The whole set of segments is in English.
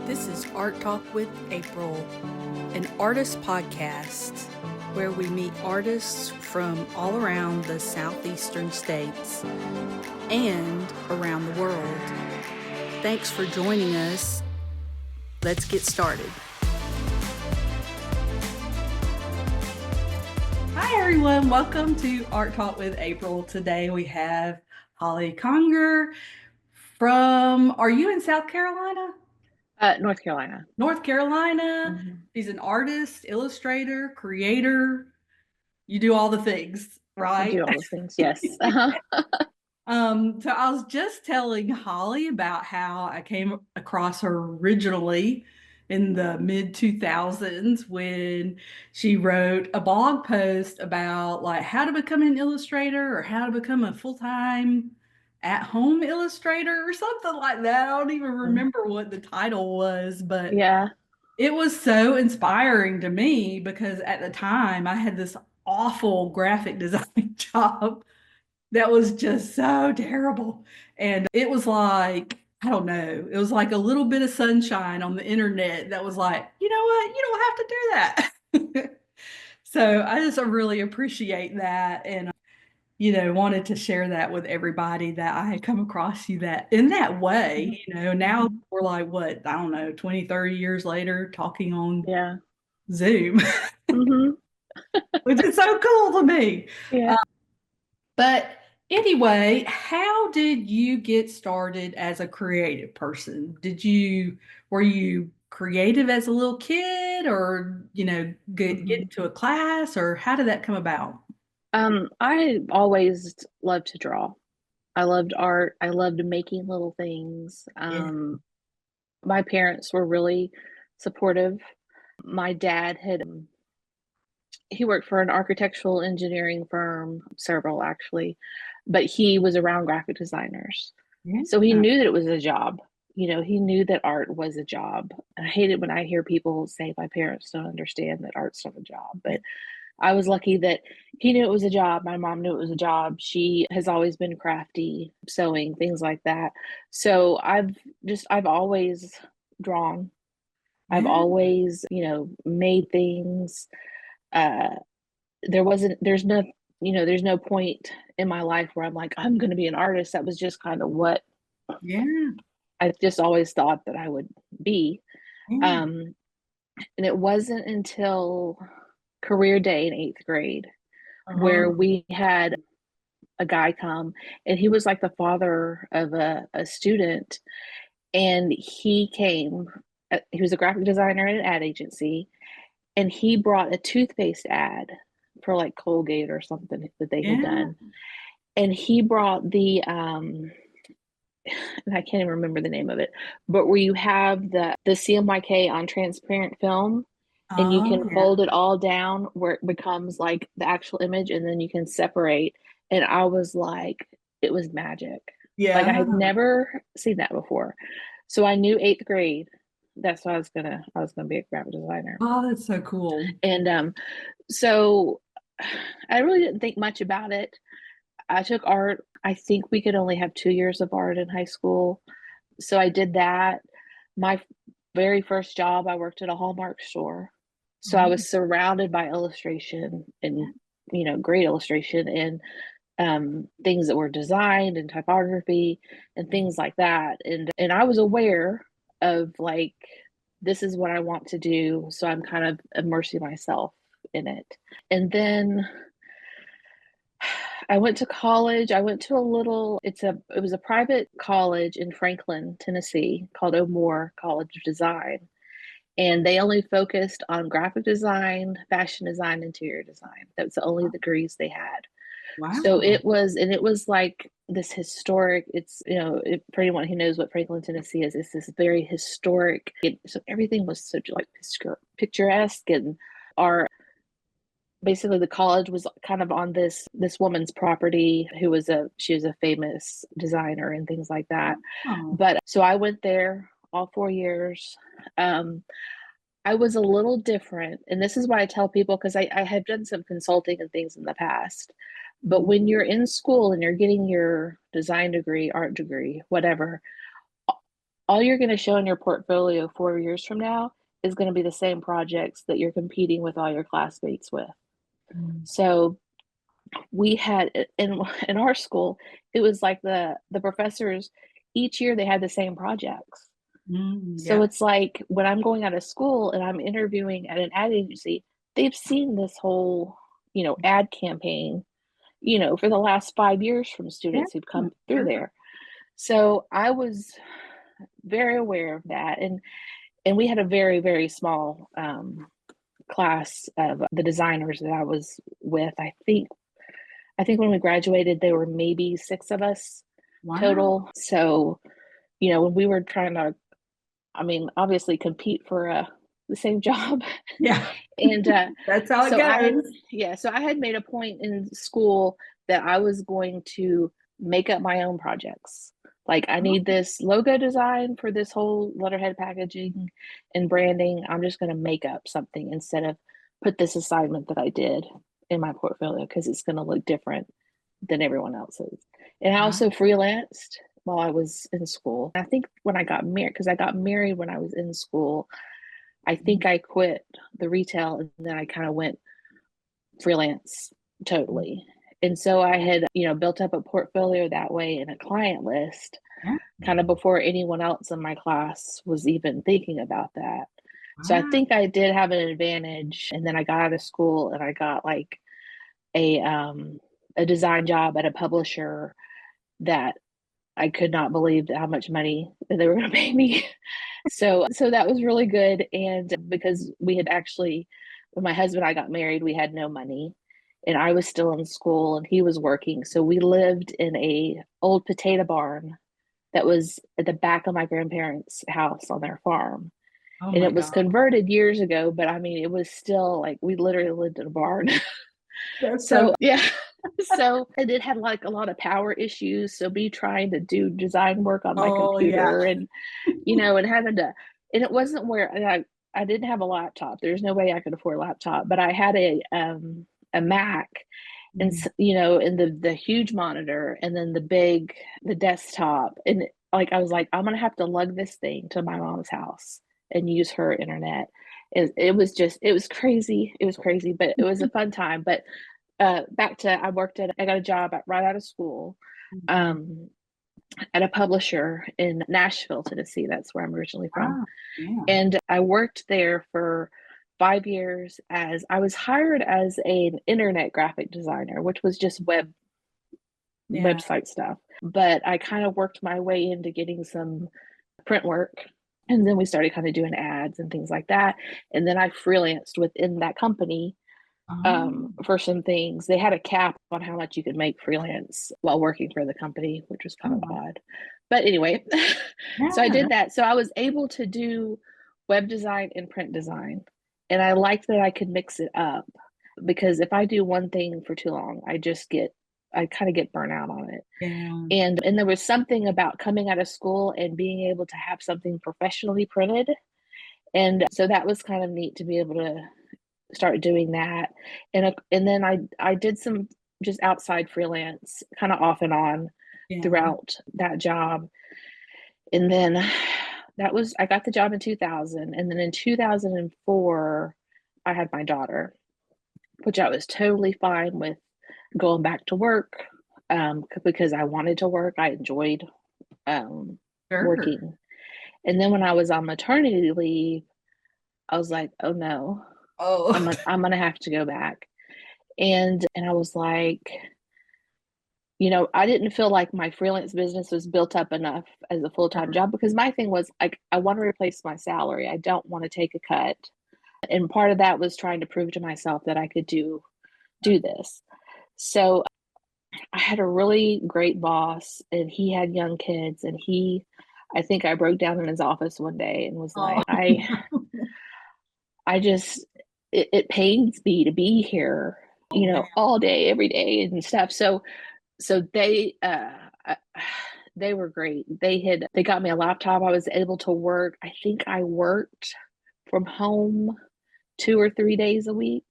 This is Art Talk with April, an artist podcast where we meet artists from all around the southeastern states and around the world. Thanks for joining us. Let's get started. Hi everyone, welcome to Art Talk with April. Today we have Holli Conger from, are you in South Carolina? North Carolina. North Carolina. Mm-hmm. She's an artist, illustrator, creator. You do all the things, right? I do all the things, yes. So I was just telling Holli about how I came across her originally in the mid 2000s when she wrote a blog post about like how to become an illustrator or how to become a full-time at-home illustrator or something like that. I don't even remember what the title was, but yeah, it was so inspiring to me because at the time I had this awful graphic design job that was just so terrible. And it was like, I don't know, it was like a little bit of sunshine on the internet that was like, you know what, you don't have to do that. So I just really appreciate that. And wanted to share that with everybody that I had come across you that in that way, now we're like, what, I don't know, 20, 30 years later talking on Zoom, which is so cool to me. Yeah. But anyway, how did you get started as a creative person? Were you creative as a little kid or, get into a class, or how did that come about? I always loved to draw. I loved art. I loved making little things. My parents were really supportive. My dad he worked for an architectural engineering firm, several actually, but he was around graphic designers. So he knew that it was a job. He knew that art was a job. I hate it when I hear people say my parents don't understand that art's not a job, but I was lucky that he knew it was a job. My mom knew it was a job. She has always been crafty, sewing, things like that. So I've always drawn. I've always, made things. There's no point in my life where I'm like, I'm going to be an artist. That was just kind of what I just always thought that I would be. And it wasn't until career day in 8th grade where we had a guy come, and he was like the father of a student. And he came, he was a graphic designer at an ad agency, and he brought a toothpaste ad for like Colgate or something that they had done. And he brought the and I can't even remember the name of it, but where you have the CMYK on transparent film, and you can fold it all down where it becomes like the actual image, and then you can separate. And I was like, it was magic. Like I had never seen that before. So I knew 8th grade. That's why I was gonna be a graphic designer. Oh, that's so cool. And so I really didn't think much about it. I took art. I think we could only have 2 years of art in high school. So I did that. My very first job, I worked at a Hallmark store. So I was surrounded by illustration and, great illustration and things that were designed and typography and things like that. And I was aware of like, this is what I want to do. So I'm kind of immersing myself in it. And then I went to college. I went to it was a private college in Franklin, Tennessee called O'Moore College of Design. And they only focused on graphic design, fashion design, interior design. That was the only degrees they had. Wow. So it was like this historic, for anyone who knows what Franklin, Tennessee is, it's this very historic, so everything was such like picturesque, and basically the college was kind of on this woman's property she was a famous designer and things like that. But so I went there all 4 years. I was a little different, and this is why I tell people, because I have done some consulting and things in the past. But when you're in school and you're getting your design degree, art degree, whatever, all you're going to show in your portfolio 4 years from now is going to be the same projects that you're competing with all your classmates with. So we had in our school, it was like the professors, each year they had the same projects. So it's like when I'm going out of school and I'm interviewing at an ad agency, they've seen this whole, ad campaign, for the last 5 years from students who've come through there. So I was very aware of that. And we had a very, very small class of the designers that I was with. I think when we graduated, there were maybe 6 of us total. So, when we were trying to, obviously compete for the same job. Yeah. And that's how it goes. So I had made a point in school that I was going to make up my own projects. Like, I need this logo design for this whole letterhead packaging and branding. I'm just going to make up something instead of put this assignment that I did in my portfolio, because it's going to look different than everyone else's. And I also freelanced while I was in school. I think when I got married, because I got married when I was in school, I think I quit the retail and then I kind of went freelance totally. And so I had, built up a portfolio that way and a client list kind of before anyone else in my class was even thinking about that. So I think I did have an advantage. And then I got out of school and I got like a design job at a publisher that I could not believe how much money they were going to pay me. So that was really good. And because we had actually, when my husband and I got married, we had no money and I was still in school and he was working. So we lived in a old potato barn that was at the back of my grandparents' house on their farm. And it was converted years ago, but it was still like we literally lived in a barn. So yeah. So I did have like a lot of power issues. So me trying to do design work on my computer and, and having to, and it wasn't where I didn't have a laptop. There's no way I could afford a laptop, but I had a Mac and, and the huge monitor and then the desktop. And like, I was like, I'm going to have to lug this thing to my mom's house and use her internet. It was crazy. It was crazy, but it was a fun time. But back to, I got a job right out of school at a publisher in Nashville, Tennessee. That's where I'm originally from. And I worked there for 5 years as I was hired as an internet graphic designer, which was just website stuff. But I kind of worked my way into getting some print work. And then we started kind of doing ads and things like that. And then I freelanced within that company for some things. They had a cap on how much you could make freelance while working for the company, which was kind of odd. But anyway, so I did that. So I was able to do web design and print design. And I liked that I could mix it up, because if I do one thing for too long, I kind of get burnt out on it. And there was something about coming out of school and being able to have something professionally printed. And so that was kind of neat to be able to start doing that. And then I did some just outside freelance kind of off and on throughout that job. And then I got the job in 2000. And then in 2004, I had my daughter, which I was totally fine with going back to work because I wanted to work. I enjoyed working. And then when I was on maternity leave, I was like, oh no, I'm going to have to go back. And I was like, I didn't feel like my freelance business was built up enough as a full-time job, because my thing was like, I want to replace my salary. I don't want to take a cut. And part of that was trying to prove to myself that I could do this. So I had a really great boss, and he had young kids, and I think I broke down in his office one day and was like, I just, it pains me to be here, all day, every day and stuff. So they were great. They got me a laptop. I was able to work. I think I worked from home 2 or 3 days a week.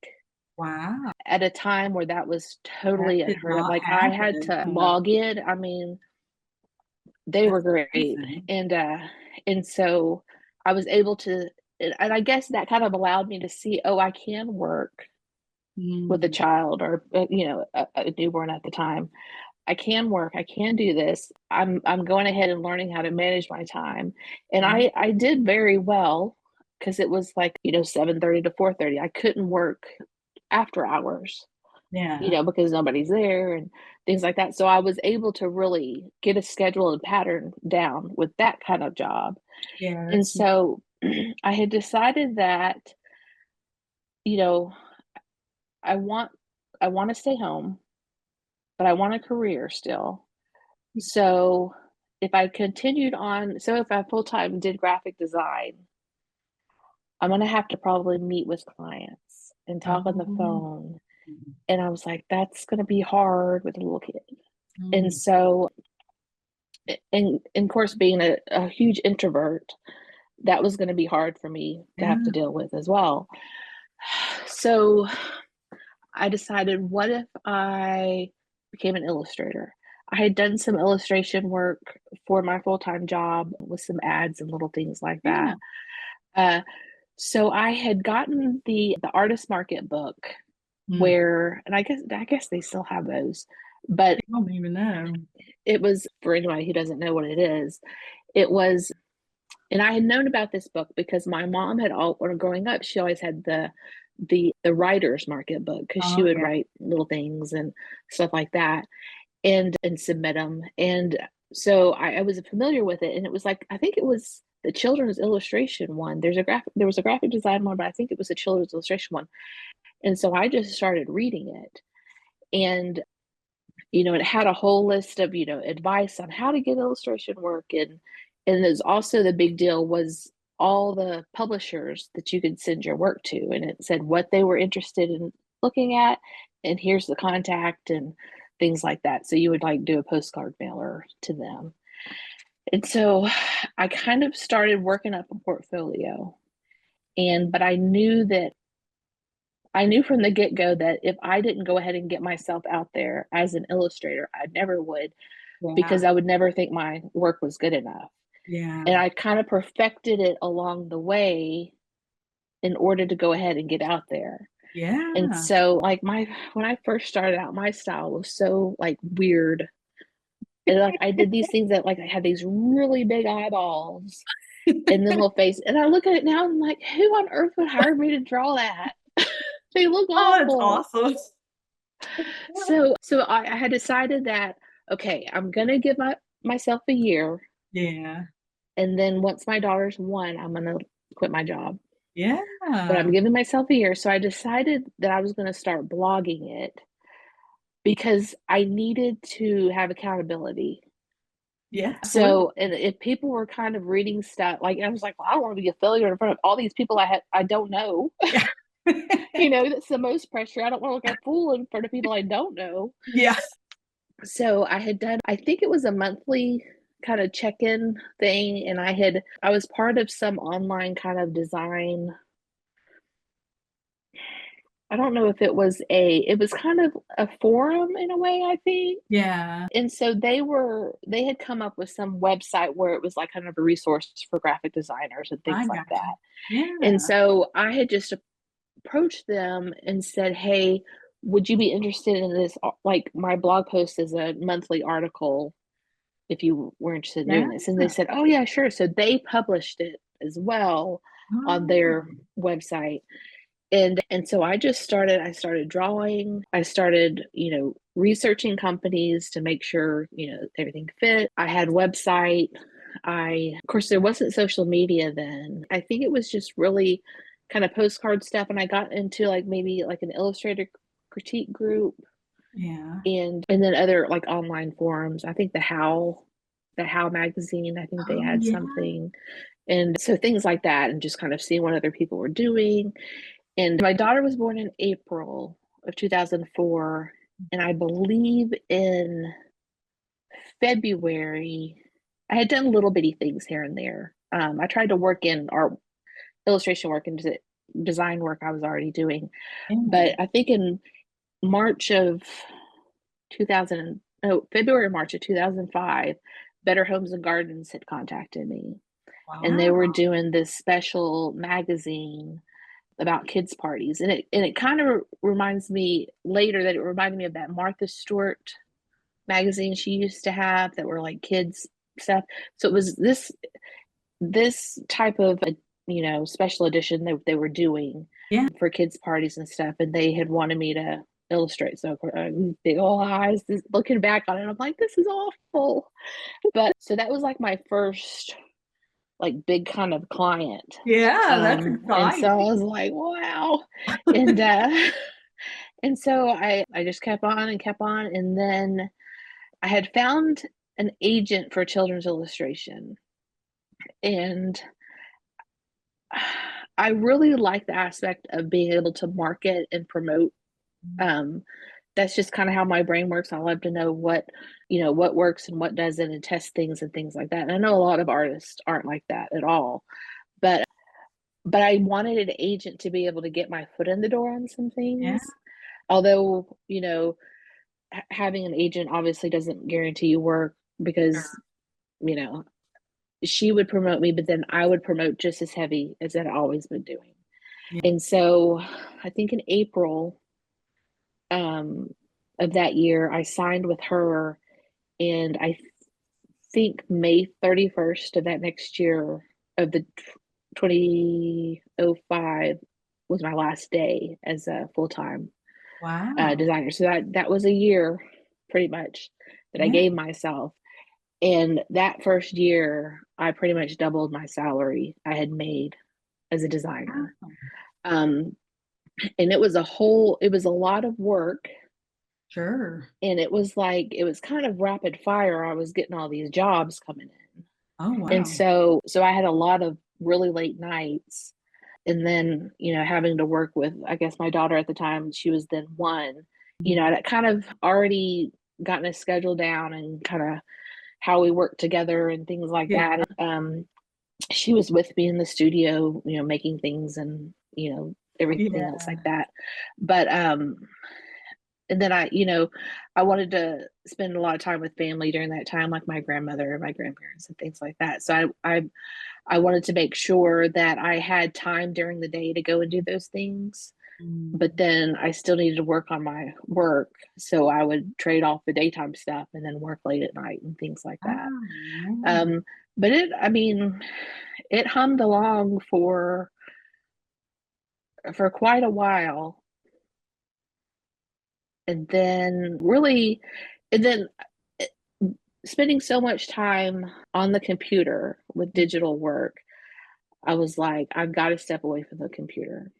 Wow. At a time where that was totally unheard of. Like, I had to log in. They That's were great. amazing. And so I was able to, and I guess that kind of allowed me to see, oh, I can work with a Mm. child, or a newborn at the time. I can work, I can do this. I'm going ahead and learning how to manage my time. And Yeah. I did very well, because it was like, 7:30 to 4:30. I couldn't work after hours, Yeah. because nobody's there and things like that. So I was able to really get a schedule and pattern down with that kind of job. Yeah. And so I had decided that, you know, I want I want to stay home, but I want a career still. So if I continued on, so if I full time did graphic design, I'm gonna have to probably meet with clients and talk on the Oh. phone. And I was like, that's gonna be hard with a little kid. And Mm. so, and of course, being a huge introvert, that was gonna be hard for me to have to Yeah. deal with as well. So I decided, what if I became an illustrator? I had done some illustration work for my full time job with some ads and little things like Yeah. that. Uh, so I had gotten the artist market book, Mm. where, and I guess they still have those, but I don't even know. it was, for anybody who doesn't know what it is. It was, and I had known about this book because my mom had all, when growing up, she always had the writer's market book, because she Oh would yeah. write little things and stuff like that, and submit them. And so I was familiar with it, and it was like, I think it was the children's illustration one. There was a graphic design one, but I think it was a children's illustration one. And so I just started reading it, and it had a whole list of advice on how to get illustration work. And there's also, the big deal was all the publishers that you could send your work to, and it said what they were interested in looking at, and here's the contact and things like that. So you would like do a postcard mailer to them. And so I kind of started working up a portfolio, but I knew from the get-go that if I didn't go ahead and get myself out there as an illustrator, I never would, because Yeah. I would never think my work was good enough. Yeah. And I kind of perfected it along the way in order to go ahead and get out there. And Yeah. so, like, when I first started out, my style was so like weird. And like, I did these things that, like, I had these really big eyeballs and then little face. And I look at it now and I'm like, who on earth would hire me to draw that? They look Oh, that's awful. awesome. So I had decided that, okay, I'm gonna give myself a year, Yeah. and then once my daughter's one, I'm gonna quit my job. Yeah. But I'm giving myself a year. So I decided that I was gonna start blogging it, because I needed to have accountability. Yeah. Absolutely. So, and if people were kind of reading stuff, like, I was like, well, I don't want to be a failure in front of all these people I don't know. Yeah. That's the most pressure. I don't want to look like a fool in front of people I don't know. Yeah. So I had done, I think it was a monthly kind of check-in thing, and I was part of some online kind of design. I don't know if it was kind of a forum in a way, I think. Yeah. And so they had come up with some website where it was like kind of a resource for graphic designers and things I like gotcha. that. And Yeah. so I had just approached them and said, hey, would you be interested in this? Like, my blog post is a monthly article if you were interested in Yeah. doing this. And they said, oh, yeah, sure. So they published it as well on Oh. their website. And so I started drawing. I started, researching companies to make sure, everything fit. I had website. Of course, there wasn't social media then. I think it was just really kind of postcard stuff. And I got into like maybe like an illustrator critique group, Yeah. and then other like online forums. I think the How magazine, I think they Oh, had yeah. something. And so things like that, and just kind of seeing what other people were doing. And my daughter was born in April of 2004. And I believe in February, I had done little bitty things here and there. I tried to work in our illustration work and design work I was already doing. Yeah. But I think in March of 2000, no, February, March of 2005, Better Homes and Gardens had contacted me. Wow. And they were doing this special magazine about kids' parties. And it kind of reminds me later that it reminded me of that Martha Stewart magazine she used to have that were like kids stuff. So it was this type of, you know, special edition that they were doing for kids' parties and stuff. And they had wanted me to illustrate. So big old eyes looking back on it, I'm like, this is awful. But so that was like my first like big kind of client. Yeah, that's exciting. And so I was like, wow. And and so I just kept on and kept on. And then I had found an agent for children's illustration. And I really like the aspect of being able to market and promote. That's just kind of how my brain works. I love to know what, you know, what works and what doesn't, and test things and things like that. And I know a lot of artists aren't like that at all, but I wanted an agent to be able to get my foot in the door on some things. Yeah. Although, you know, having an agent obviously doesn't guarantee you work, because, you know, she would promote me, but then I would promote just as heavy as I'd always been doing. Yeah. And so I think in April of that year, I signed with her, and I think May 31st of that next year of the 2005 was my last day as a full-time designer. So that was a year pretty much that I gave myself. And that first year, I pretty much doubled my salary I had made as a designer. And it was a lot of work. Sure. And it was kind of rapid fire. I was getting all these jobs coming in. Oh, wow. And so I had a lot of really late nights. And then, you know, having to work with, I guess, my daughter at the time, she was then 1, you know, I'd kind of already gotten a schedule down and kind of how we worked together and things like that. She was with me in the studio, you know, making things and, you know, everything else like that. But, and then I wanted to spend a lot of time with family during that time, like my grandmother and my grandparents and things like that. So I wanted to make sure that I had time during the day to go and do those things. But then I still needed to work on my work. So I would trade off the daytime stuff and then work late at night and things like that. But it hummed along for quite a while. And then spending so much time on the computer with digital work, I was like, I've got to step away from the computer.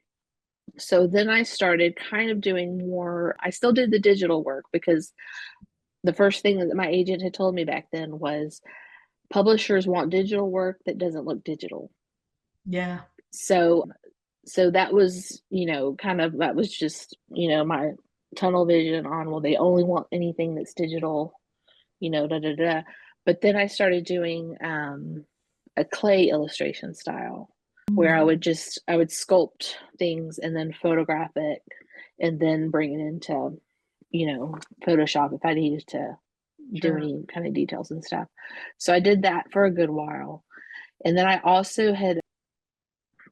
So then I started kind of doing more. I still did the digital work, because the first thing that my agent had told me back then was publishers want digital work that doesn't look digital. Yeah. So that was, you know, that was just, you know, my tunnel vision on, well, they only want anything that's digital, you know, But then I started doing a clay illustration style, where I would sculpt things and then photograph it and then bring it into, you know, Photoshop if I needed to do any kind of details and stuff. So I did that for a good while. And then I also had,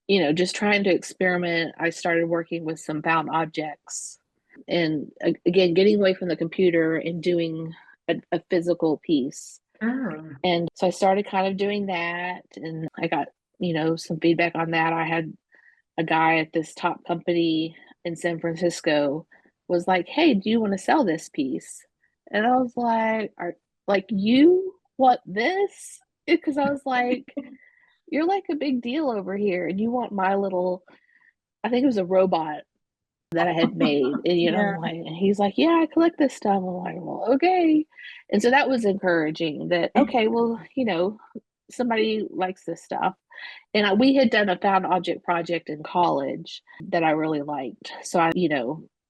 you know, just trying to experiment. I started working with some found objects, and again, getting away from the computer and doing a physical piece. And so I started kind of doing that, and I got, you know, some feedback on that. I had a guy at this top company in San Francisco was like, hey, do you want to sell this piece? And I was like, you want this? Because I was like, you're like a big deal over here, and you want my little, I think it was a robot that I had made. And, you know, and he's like, yeah, I collect this stuff. I'm like, well, okay. And so that was encouraging that, okay, well, you know, somebody likes this stuff. And we had done a found object project in college that I really liked. So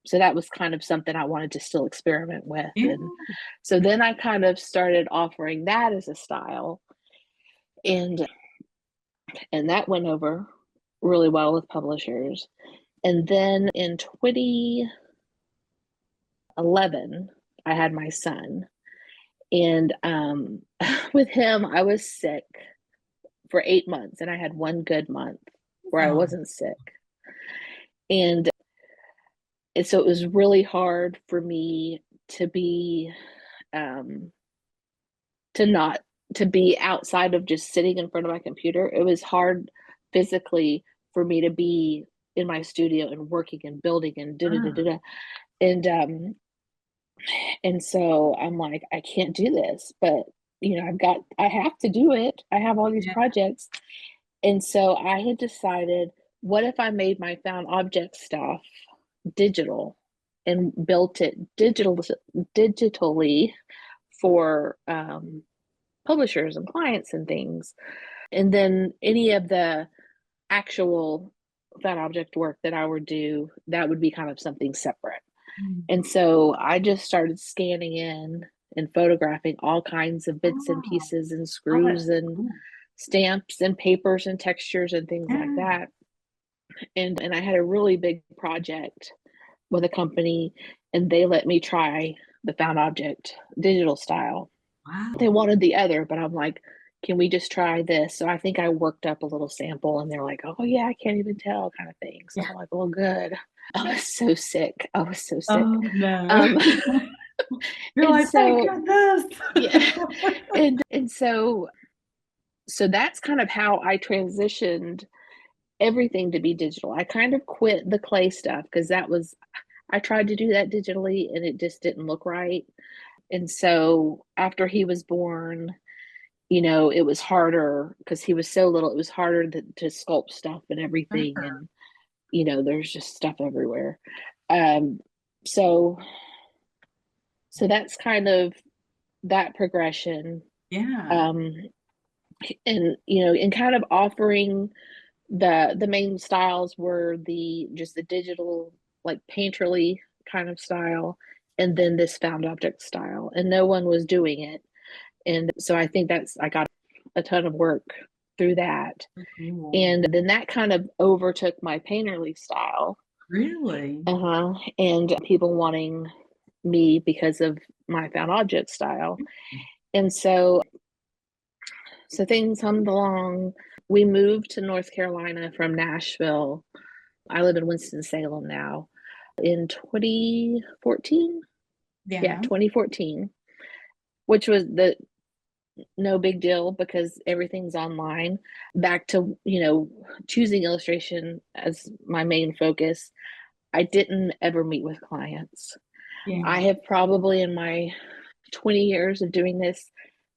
so that was kind of something I wanted to still experiment with. And so then I kind of started offering that as a style. And that went over really well with publishers. And then in 2011, I had my son. And with him, I was sick for 8 months, and I had one good month where I wasn't sick. And so it was really hard for me to be to be outside of just sitting in front of my computer. It was hard physically for me to be in my studio and working and building and da-da-da-da-da. And so I'm like, I can't do this, but I have to do it. I have all these projects. And so I had decided, what if I made my found object stuff digital and built it digitally for publishers and clients and things. And then any of the actual found object work that I would do, that would be kind of something separate. And so I just started scanning in and photographing all kinds of bits and pieces and screws and stamps and papers and textures and things like that. And I had a really big project with a company, and they let me try the found object digital style. Wow. They wanted the other, but I'm like, can we just try this? So I think I worked up a little sample, and they're like, oh yeah, I can't even tell, kind of thing. So I'm like, well, good. I was so sick. I was so sick. Oh no. You're like, thank goodness. Yeah. And so that's kind of how I transitioned everything to be digital. I kind of quit the clay stuff because I tried to do that digitally and it just didn't look right. And so after he was born, it was harder because he was so little. It was harder to sculpt stuff and everything. And, there's just stuff everywhere. So that's kind of that progression. Yeah. And, and kind of offering the main styles were just the digital, like painterly kind of style, and then this found object style, and no one was doing it. And so I think I got a ton of work through that. Mm-hmm. And then that kind of overtook my painterly style. Really? And people wanting me because of my found object style. And so things hummed along. We moved to North Carolina from Nashville. I live in Winston-Salem now. In 2014? Yeah, 2014, which was no big deal because everything's online. Back to, choosing illustration as my main focus. I didn't ever meet with clients. Yeah. I have probably in my 20 years of doing this,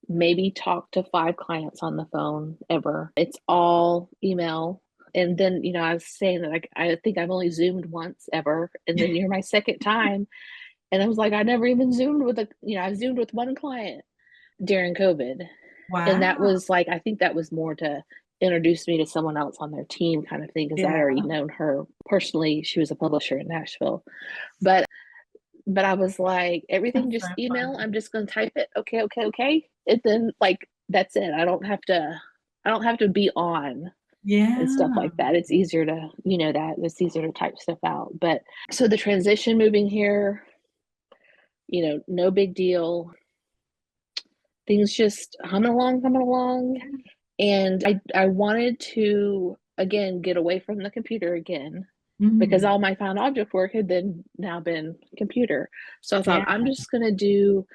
maybe talked to 5 clients on the phone ever. It's all email. And then, I was saying that I think I've only Zoomed once ever. And then you're my second time. And I was like, I never even Zoomed with I Zoomed with one client during COVID. Wow. And that was like, I think that was more to introduce me to someone else on their team kind of thing. Because I'd already known her personally. She was a publisher in Nashville. But I was like, everything just email. I'm just going to type it. Okay. And then that's it. I don't have to be on. Yeah. And stuff like that. It's easier to, it's easier to type stuff out. But so the transition moving here, no big deal. Things just humming along. And I wanted to, again, get away from the computer again. Because all my found object work had now been computer. So I thought, I'm just going to do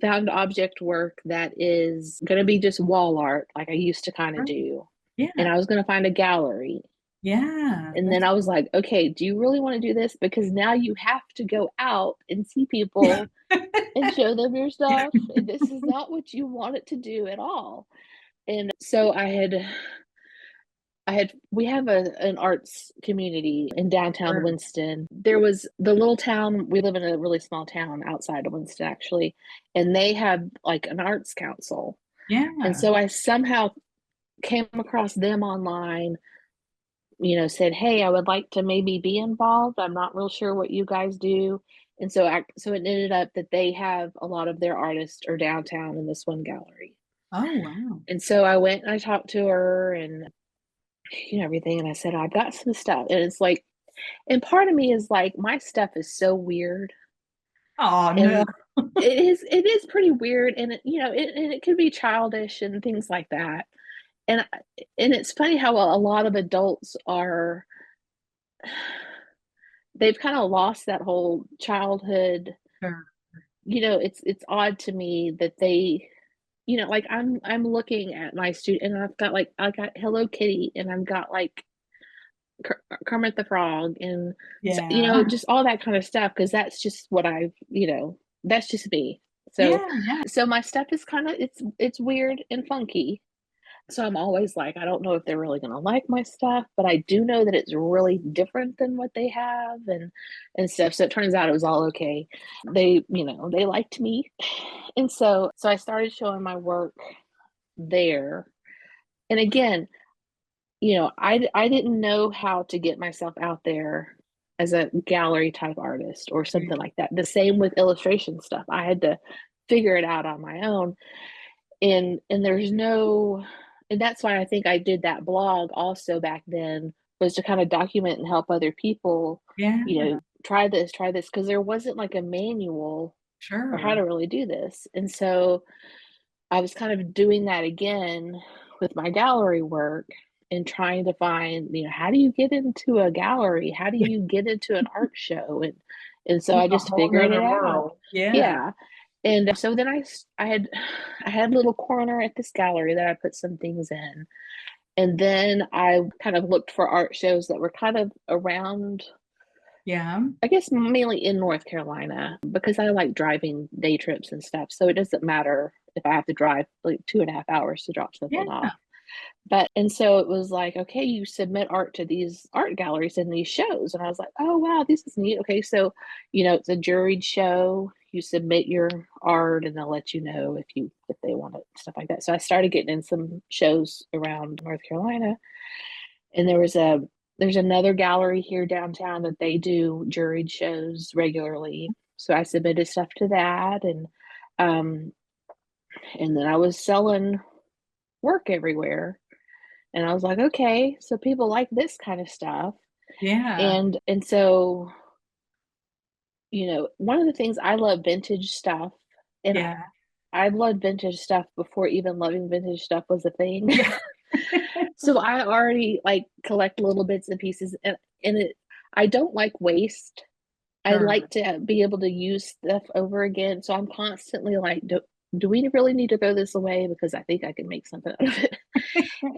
found object work that is going to be just wall art like I used to kind of do. Yeah. And I was going to find a gallery. Yeah. And then I was like, okay, do you really want to do this? Because now you have to go out and see people and show them your stuff. And this is not what you want it to do at all. And so we have an arts community in downtown Winston. There was the little town, we live in a really small town outside of Winston actually, and they have like an arts council. Yeah. And so I somehow came across them online, said, hey, I would like to maybe be involved. I'm not real sure what you guys do. And so it ended up that they have a lot of their artists are downtown in this one gallery. Oh, wow. And so I went and I talked to her and everything. And I said, I've got some stuff. And it's like, and part of me is like, my stuff is so weird. Oh no. And it is pretty weird, and it can be childish and things like that. And it's funny how a lot of adults are, they've kind of lost that whole childhood. Sure. It's odd to me that they, like I'm looking at my student, and I got Hello Kitty, and I've got like Kermit the Frog, and Yeah. just all that kind of stuff, because that's just what that's just me. So Yeah, yeah. so my stuff is kind of, it's weird and funky. So I'm always like, I don't know if they're really going to like my stuff, but I do know that it's really different than what they have, and stuff. So it turns out it was all okay. They liked me. And so I started showing my work there. And again, I didn't know how to get myself out there as a gallery type artist or something like that. The same with illustration stuff. I had to figure it out on my own. And there's no, and that's why I think I did that blog also back then, was to kind of document and help other people, Yeah. try this, because there wasn't like a manual or how Sure. to really do this. And so I was kind of doing that again with my gallery work, and trying to find, how do you get into a gallery? How do you get into an art show? And so It's I a just whole figured it nother out. world. Yeah. Yeah. And so then I had a little corner at this gallery that I put some things in. And then I kind of looked for art shows that were kind of around, Yeah. I guess mainly in North Carolina, because I like driving day trips and stuff. So it doesn't matter if I have to drive like 2.5 hours to drop something Yeah. off. And so it was like, okay, you submit art to these art galleries and these shows. And I was like, oh, wow, this is neat. Okay, so, it's a juried show. You submit your art, and they'll let you know if they want it, stuff like that. So I started getting in some shows around North Carolina. And there's another gallery here downtown that they do juried shows regularly. So I submitted stuff to that, um, and then I was selling work everywhere. And I was like, okay, so people like this kind of stuff. Yeah. And so, one of the things, I love vintage stuff. And Yeah. I loved vintage stuff before even loving vintage stuff was a thing. Yeah. So I already like collect little bits and pieces, and I don't like waste. I Sure. like to be able to use stuff over again. So I'm constantly like, do we really need to throw this away? Because I think I can make something out of it.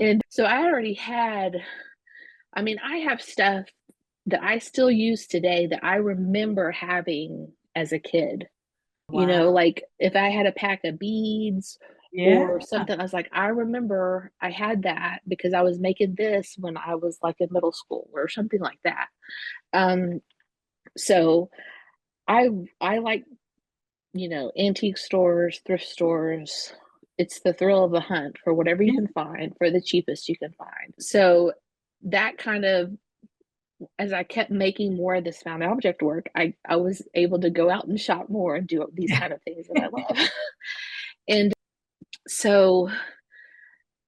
And so I already had, I have stuff that I still use today that I remember having as a kid. Wow. Like if I had a pack of beads Yeah. or something, I was like, I remember I had that because I was making this when I was like in middle school or something like that. Um, so I I like, antique stores, thrift stores. It's the thrill of the hunt for whatever you Yeah. can find for the cheapest you can find. So that kind of, as I kept making more of this found object work, I was able to go out and shop more and do these Yeah. kind of things that I love. And so,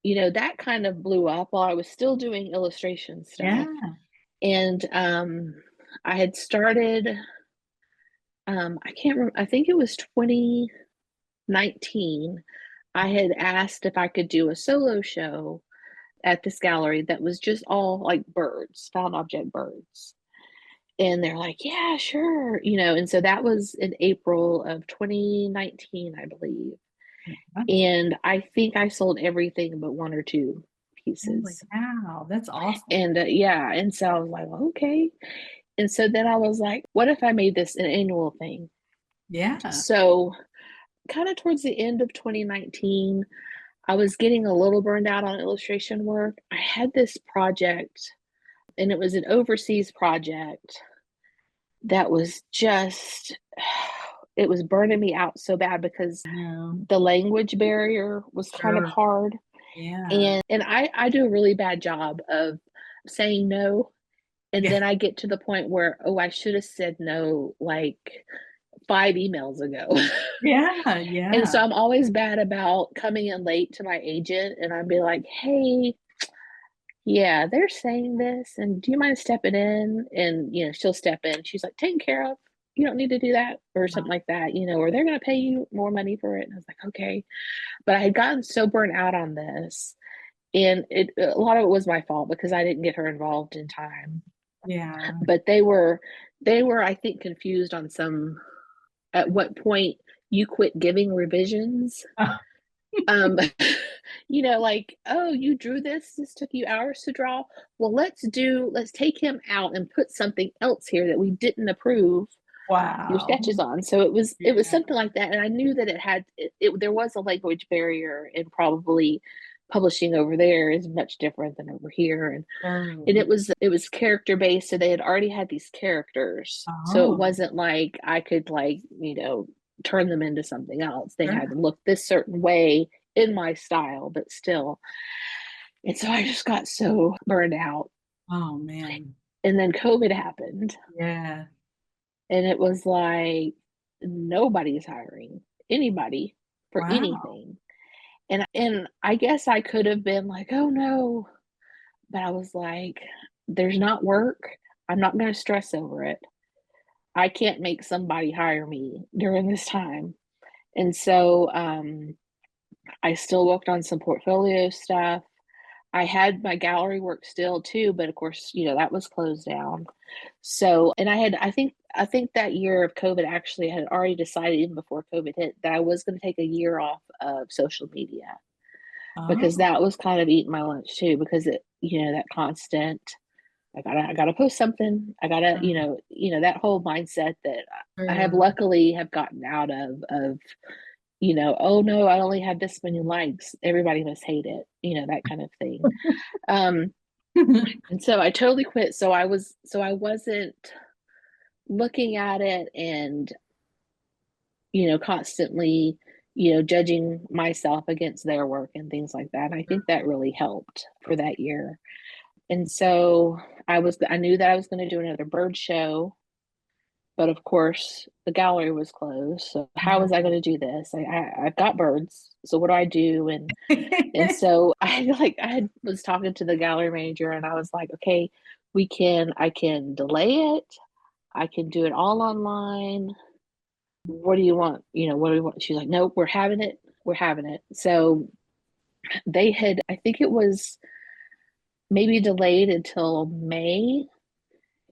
that kind of blew up while I was still doing illustration stuff. Yeah. And I had started, I can't remember, I think it was 2019. I had asked if I could do a solo show at this gallery that was just all like birds, found object birds. And they're like, yeah, sure. And so that was in April of 2019, I believe. And I think I sold everything but one or two Holy pieces. cow. That's awesome. And yeah, and so I was like, well, okay. And so then I was like, what if I made this an annual thing? Yeah. So, kind of towards the end of 2019, I was getting a little burned out on illustration work. I had this project, and it was an overseas project that was just, it was burning me out so bad because No. the language barrier was kind of Sure. hard. Yeah. And I do a really bad job of saying no. And Yeah. then I get to the point where, oh, I should have said no like 5 emails ago. Yeah. And so Yeah. I'm always bad about coming in late to my agent, and I'd be like, hey, yeah, they're saying this, and do you mind stepping in? And she'll step in. She's like, taken care of. you don't need to do that, or something like that, or they're going to pay you more money for it. And I was like, okay. But I had gotten so burnt out on this, and a lot of it was my fault because I didn't get her involved in time. Yeah. But they were, I think, confused on at what point you quit giving revisions. Like, oh, you drew this took you hours to draw. Well, let's take him out and put something else here that we didn't approve your Wow. sketches on. So it was something like that. And I knew that there was a language barrier, and probably publishing over there is much different than over here. And it was character based, so they had already had these characters. So it wasn't like I could turn them into something else. They had to look this certain way in my style, but still. And so I just got so burned out. Oh man. And then COVID happened. Yeah. And it was like nobody's hiring anybody for anything. And I guess I could have been like, oh no. But I was like, there's not work. I'm not going to stress over it. I can't make somebody hire me during this time. And so I still worked on some portfolio stuff. I had my gallery work still too, but of course, that was closed down. So, and I think that year of COVID, actually, I had already decided even before COVID hit that I was going to take a year off of social media, because that was kind of eating my lunch too, because that constant, I gotta post something. I gotta, that whole mindset that I have luckily have gotten out of, oh no, I only have this many likes, everybody must hate it, that kind of thing. And so I totally quit. So I wasn't looking at it and, constantly, judging myself against their work and things like that. And I think that really helped for that year. And so I knew that I was going to do another bird show, but of course the gallery was closed. So how was I going to do this? I've got birds. So what do I do? And so I was talking to the gallery manager, and I was like, okay, I can delay it. I can do it all online. What do you want? What do we want? She's like, nope, we're having it. We're having it. So I think it was maybe delayed until May.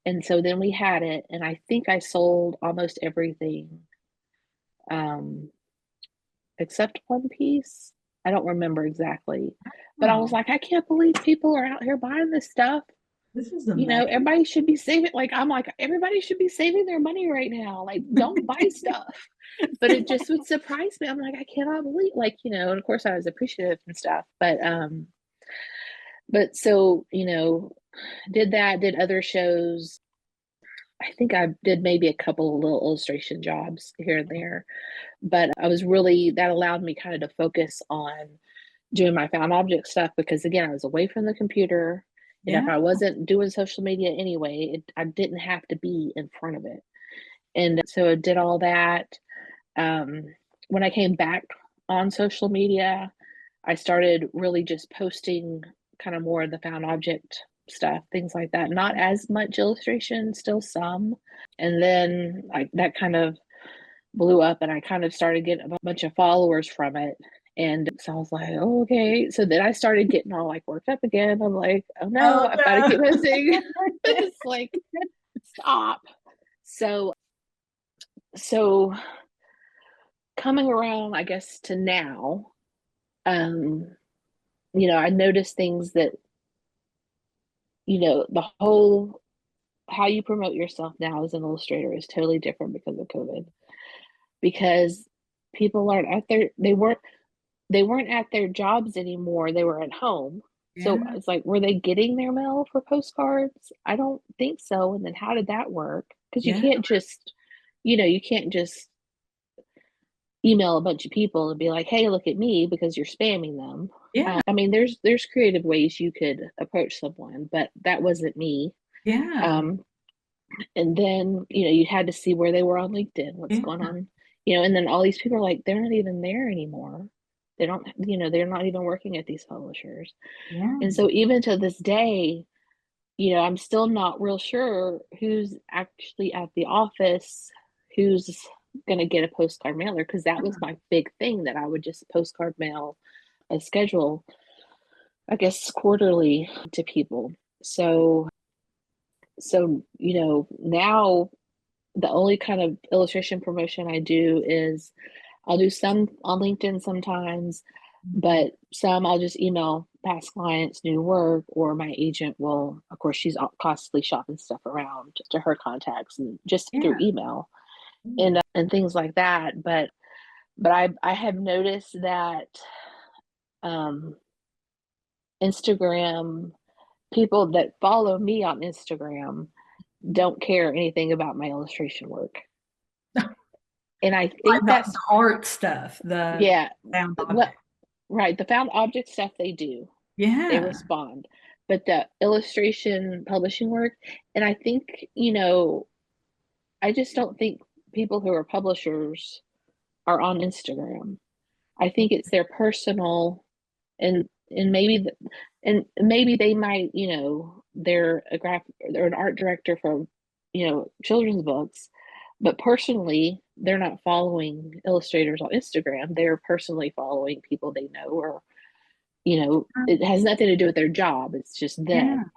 And so then we had it, and I think I sold almost everything, except one piece. I don't remember exactly, but I was like, I can't believe people are out here buying this stuff. This is amazing. Everybody should be saving. I'm like, everybody should be saving their money right now. Like, don't buy stuff. But it just would surprise me. I'm like, I cannot believe, and of course I was appreciative and stuff, but so, did other shows. I think I did maybe a couple of little illustration jobs here and there, but that allowed me kind of to focus on doing my found object stuff, because again, I was away from the computer. And if I wasn't doing social media anyway, I didn't have to be in front of it. And so I did all that. When I came back on social media, I started really just posting kind of more of the found object stuff, things like that. Not as much illustration, still some. And then that kind of blew up, and I kind of started getting a bunch of followers from it. And so I was like, oh, okay. So then I started getting all worked up again. I'm like, oh no, I've got to keep posting. It's like, stop. So coming around, I guess, to now, I noticed things that, the whole, how you promote yourself now as an illustrator is totally different because of COVID, because people aren't at they weren't at their jobs anymore. They were at home. Yeah. So it's like, were they getting their mail for postcards? I don't think so. And then how did that work? Because you can't just, you can't just email a bunch of people and be like, hey, look at me, because you're spamming them. Yeah. I mean, there's creative ways you could approach someone, but that wasn't me. Yeah. And then, you had to see where they were on LinkedIn, what's going on, and then all these people are like, they're not even there anymore. They don't, they're not even working at these publishers. Yeah. And so even to this day, I'm still not real sure who's actually at the office who's going to get a postcard mailer, because that was my big thing, that I would just postcard mail a schedule, I guess, quarterly to people. So now the only kind of illustration promotion I do is I'll do some on LinkedIn sometimes, but some I'll just email past clients new work, or my agent will, of course, she's constantly shopping stuff around to her contacts and just through email and things like that. But I have noticed that Instagram, people that follow me on Instagram don't care anything about my illustration work. And I think that's the art stuff, the found object. Right, the found object stuff they do. Yeah. They respond. But the illustration publishing work, and I think, I just don't think people who are publishers are on Instagram. I think it's their personal, and maybe they might, they're an art director for, children's books, but personally they're not following illustrators on Instagram. They're personally following people they know, or it has nothing to do with their job. It's just them.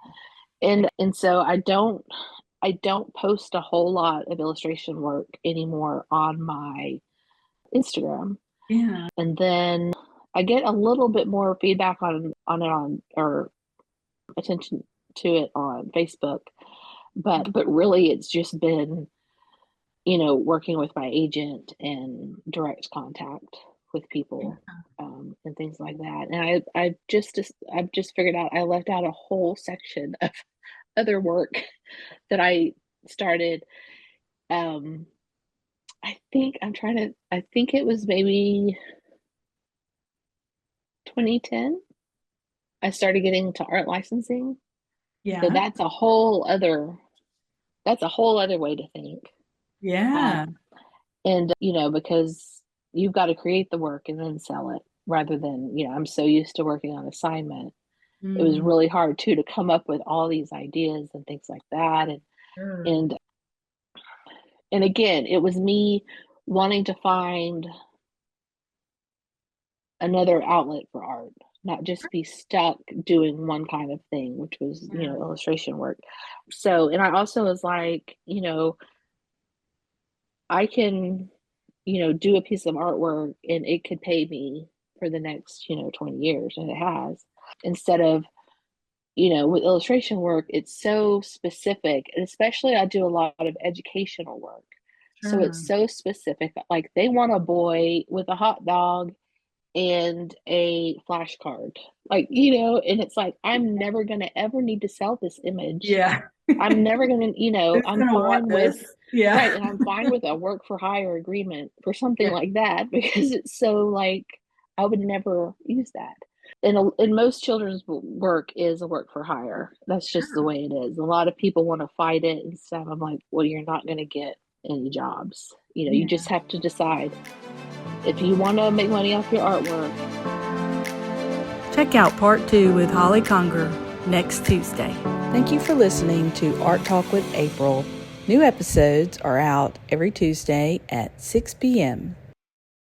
And so I don't post a whole lot of illustration work anymore on my Instagram. Yeah. And then I get a little bit more feedback on or attention to it on Facebook, but really it's just been, working with my agent and direct contact with people, and things like that. And I've just figured out I left out a whole section of other work that I started. I think it was maybe 2010. I started getting into art licensing. Yeah. So that's a whole other way to think. Yeah. And because you've got to create the work and then sell it, rather than, I'm so used to working on assignment. It was really hard too to come up with all these ideas and things like that. And again, it was me wanting to find another outlet for art, not just be stuck doing one kind of thing, which was, illustration work. So, and I also was like, I can, do a piece of artwork and it could pay me for the next, 20 years. And it has, instead of, with illustration work, it's so specific. And especially I do a lot of educational work. So it's so specific. Like they want a boy with a hot dog and a flashcard, like, and it's like, I'm never going to ever need to sell this image. Yeah. I'm never going to, I'm fine with, right. And I'm fine with a work for hire agreement for something like that, because it's so like, I would never use that. And most children's work is a work for hire. That's just the way it is. A lot of people want to fight it and stuff. I'm like, well, you're not going to get any jobs. You just have to decide if you want to make money off your artwork. Check out part 2 with Holli Conger next Tuesday. Thank you for listening to Art Talk with April. New episodes are out every Tuesday at 6 p.m.